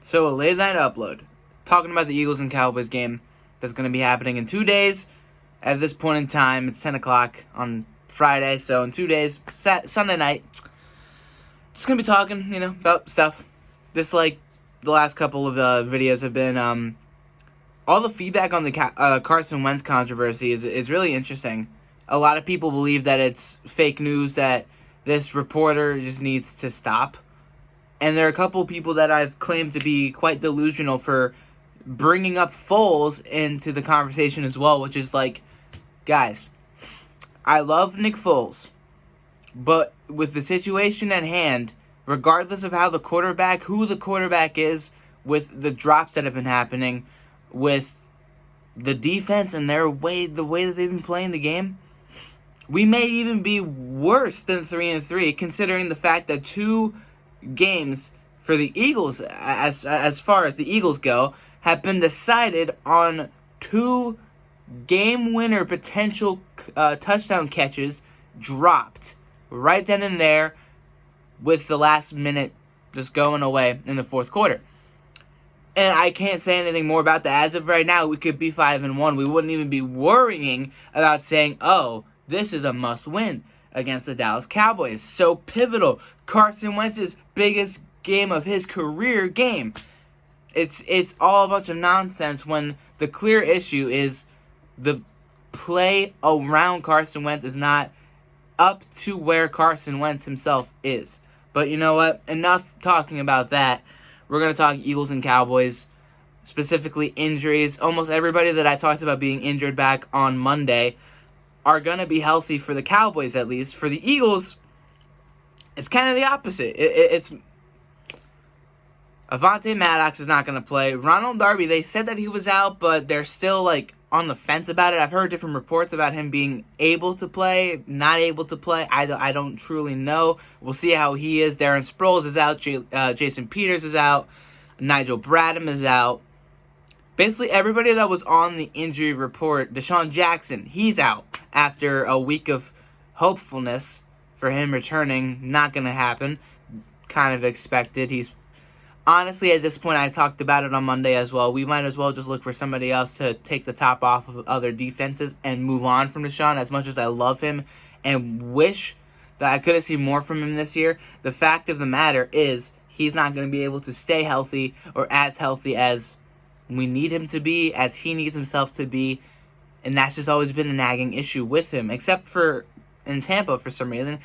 So a late night upload, talking about the Eagles and Cowboys game that's going to be happening in 2 days. At this point in time, it's 10 o'clock on Friday, so in 2 days, Sunday night, just going to be talking, about stuff. Just like the last couple of videos have been, all the feedback on the Carson Wentz controversy is really interesting. A lot of people believe that it's fake news, that this reporter just needs to stop. And there are a couple people that I've claimed to be quite delusional for bringing up Foles into the conversation as well, which is like, guys, I love Nick Foles, but with the situation at hand, regardless of who the quarterback is, with the drops that have been happening, with the defense and the way that they've been playing the game, we may even be worse than 3-3, considering the fact that 2 games for the Eagles, as far as the Eagles go, have been decided on 2 game-winner potential touchdown catches dropped right then and there, with the last minute just going away in the fourth quarter. And I can't say anything more about that. As of right now, we could be 5-1. We wouldn't even be worrying about saying, oh, this is a must-win against the Dallas Cowboys. So pivotal. Carson Wentz's biggest game of his career game. It's all a bunch of nonsense when the clear issue is the play around Carson Wentz is not up to where Carson Wentz himself is. But you know what? Enough talking about that. We're going to talk Eagles and Cowboys, specifically injuries. Almost everybody that I talked about being injured back on Monday are going to be healthy for the Cowboys, at least. For the Eagles, it's kind of the opposite. It's Avonte Maddox is not going to play. Ronald Darby, they said that he was out, but they're still on the fence about it. I've heard different reports about him being able to play, not able to play. I don't truly know. We'll see how he is. Darren Sproles is out. Jason Peters is out. Nigel Bradham is out. Basically, everybody that was on the injury report, Deshaun Jackson, he's out after a week of hopefulness for him returning. Not going to happen. Kind of expected. Honestly, at this point, I talked about it on Monday as well. We might as well just look for somebody else to take the top off of other defenses and move on from Deshaun. As much as I love him and wish that I could have seen more from him this year, the fact of the matter is he's not going to be able to stay healthy or as healthy as we need him to be, as he needs himself to be. And that's just always been a nagging issue with him, except for in Tampa for some reason.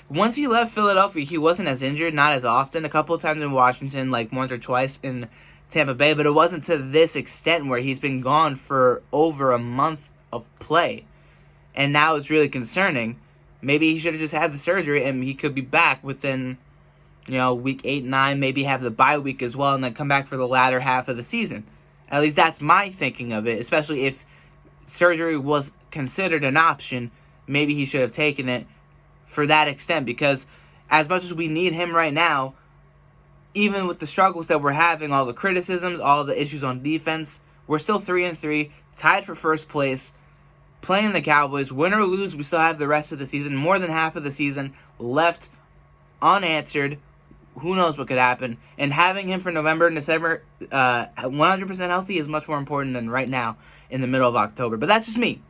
Once he left Philadelphia, he wasn't as injured, not as often. A couple of times in Washington, once or twice in Tampa Bay, but it wasn't to this extent where he's been gone for over a month of play. And now it's really concerning. Maybe he should have just had the surgery and he could be back within, week 8, 9, maybe have the bye week as well and then come back for the latter half of the season. At least that's my thinking of it, especially if surgery was considered an option. Maybe he should have taken it for that extent, because as much as we need him right now, even with the struggles that we're having, all the criticisms, all the issues on defense, we're still 3-3, tied for first place, playing the Cowboys. Win or lose, we still have the rest of the season, more than half of the season left unanswered. Who knows what could happen? And having him for November and December 100% healthy is much more important than right now in the middle of October. But that's just me.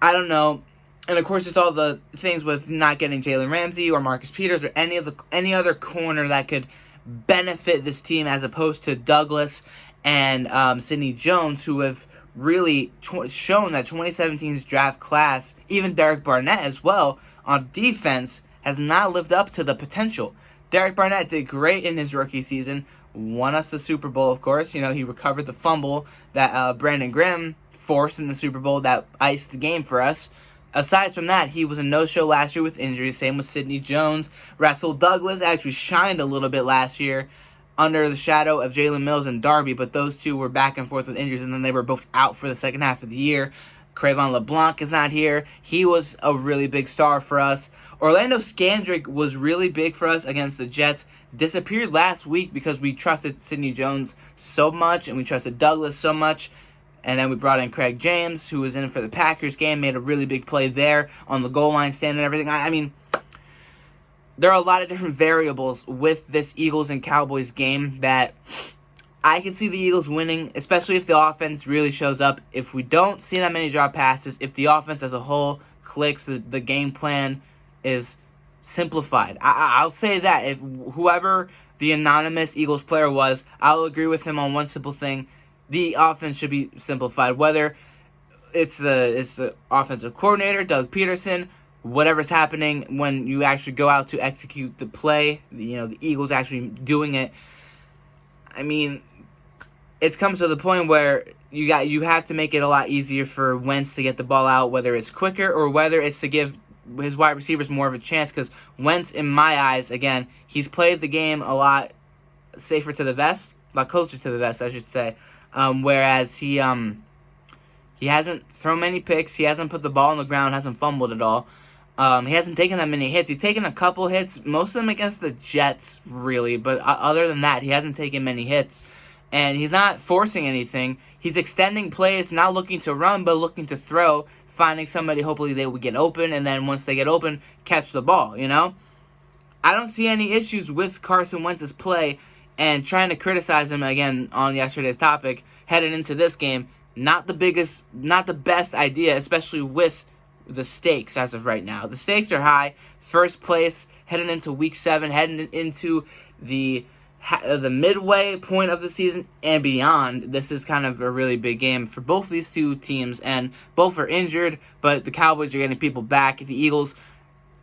I don't know. And of course, just all the things with not getting Jalen Ramsey or Marcus Peters or any other corner that could benefit this team, as opposed to Douglas and Sidney Jones, who have really shown that 2017's draft class, even Derek Barnett as well, on defense, has not lived up to the potential. Derek Barnett did great in his rookie season, won us the Super Bowl, of course. He recovered the fumble that Brandon Graham forced in the Super Bowl that iced the game for us. Aside from that, he was a no-show last year with injuries. Same with Sidney Jones. Russell Douglas actually shined a little bit last year under the shadow of Jalen Mills and Darby, but those two were back and forth with injuries, and then they were both out for the second half of the year. Cravon LeBlanc is not here. He was a really big star for us. Orlando Scandrick was really big for us against the Jets. Disappeared last week because we trusted Sidney Jones so much, and we trusted Douglas so much. And then we brought in Craig James, who was in for the Packers game, made a really big play there on the goal line stand and everything. I mean, there are a lot of different variables with this Eagles and Cowboys game that I can see the Eagles winning, especially if the offense really shows up. If we don't see that many drop passes, if the offense as a whole clicks, the game plan is simplified. I'll say that. If whoever the anonymous Eagles player was, I'll agree with him on one simple thing. The offense should be simplified. Whether it's the offensive coordinator, Doug Peterson, whatever's happening when you actually go out to execute the play, the Eagles actually doing it. I mean, it comes to the point where you have to make it a lot easier for Wentz to get the ball out, whether it's quicker or whether it's to give his wide receivers more of a chance, because Wentz, in my eyes, again, he's played the game a lot safer to the vest, a lot closer to the vest, I should say, whereas he hasn't thrown many picks, he hasn't put the ball on the ground, hasn't fumbled at all. He hasn't taken that many hits. He's taken a couple hits, most of them against the Jets, really, but other than that, he hasn't taken many hits. And he's not forcing anything. He's extending plays, not looking to run, but looking to throw, finding somebody, hopefully they would get open, and then once they get open, catch the ball, I don't see any issues with Carson Wentz's play, and trying to criticize him, again, on yesterday's topic, headed into this game, not the best idea, especially with the stakes as of right now. The stakes are high. First place, heading into Week 7, heading into the midway point of the season and beyond. This is kind of a really big game for both these two teams, and both are injured, but the Cowboys are getting people back. The Eagles,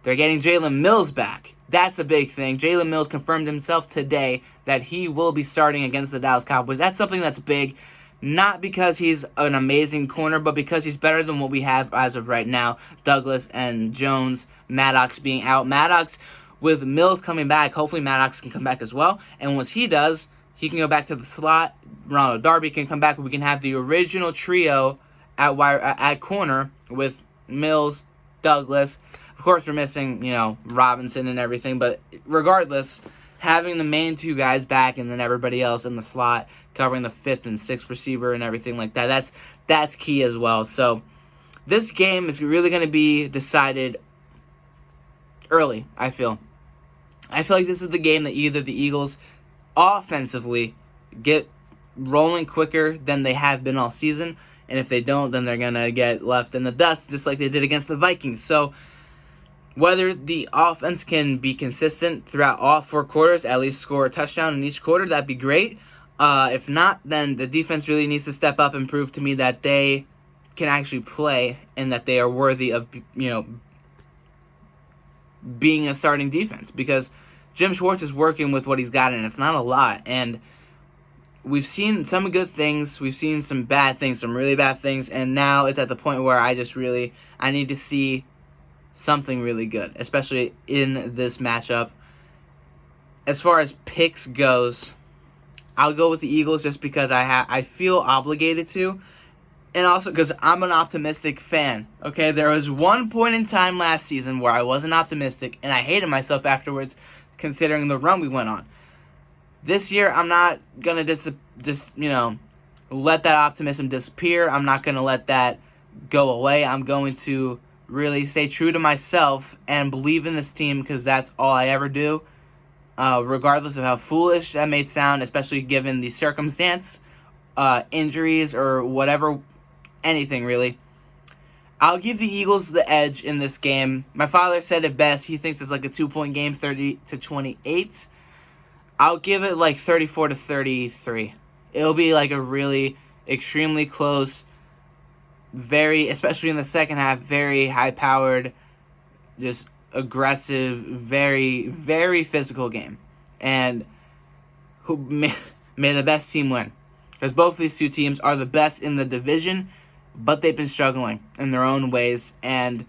they're getting Jalen Mills back. That's a big thing. Jalen Mills confirmed himself today that he will be starting against the Dallas Cowboys. That's something that's big, not because he's an amazing corner, but because he's better than what we have as of right now. Douglas and Jones, Maddox being out. Maddox, with Mills coming back, hopefully Maddox can come back as well. And once he does, he can go back to the slot. Ronald Darby can come back. We can have the original trio at corner with Mills, Douglas. Of course, we're missing, Robinson and everything. But regardless, having the main two guys back and then everybody else in the slot, covering the 5th and 6th receiver and everything like that, that's key as well. So this game is really going to be decided early, I feel. I feel like this is the game that either the Eagles offensively get rolling quicker than they have been all season, and if they don't, then they're going to get left in the dust just like they did against the Vikings. So whether the offense can be consistent throughout all 4 quarters, at least score a touchdown in each quarter, that'd be great. If not, then the defense really needs to step up and prove to me that they can actually play and that they are worthy of, being a starting defense, because Jim Schwartz is working with what he's got, and it's not a lot. And we've seen some good things, we've seen some bad things, some really bad things, and now it's at the point where I need to see something really good, especially in this matchup. As far as picks goes, I'll go with the Eagles just because I feel obligated to. And also because I'm an optimistic fan, okay? There was one point in time last season where I wasn't optimistic, and I hated myself afterwards, considering the run we went on. This year, I'm not going to let that optimism disappear. I'm not going to let that go away. I'm going to really stay true to myself and believe in this team, because that's all I ever do, regardless of how foolish that may sound, especially given the circumstance, injuries, or whatever. Anything, really. I'll give the Eagles the edge in this game. My father said it best. He thinks it's like a 2-point game, 30-28. I'll give it like 34-33. It'll be like a really extremely close, especially in the second half, very high-powered, just aggressive, very, very physical game. And may the best team win. Because both of these two teams are the best in the division, but they've been struggling in their own ways, and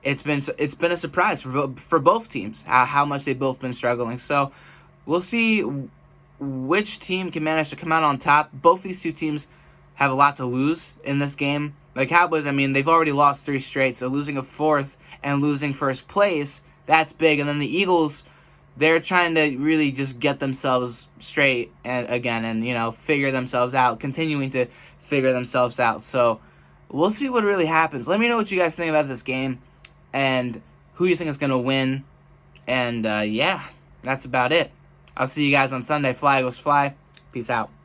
it's been a surprise for both teams how much they've both been struggling. So we'll see which team can manage to come out on top. Both these two teams have a lot to lose in this game. The Cowboys, they've already lost 3 straight, so losing a 4th and losing first place, that's big. And then the Eagles, they're trying to really just get themselves straight again and, figure themselves out, continuing to figure themselves out. So we'll see what really happens. Let me know what you guys think about this game and who you think is going to win. And yeah, that's about it. I'll see you guys on Sunday. Fly, Eagles, fly. Peace out.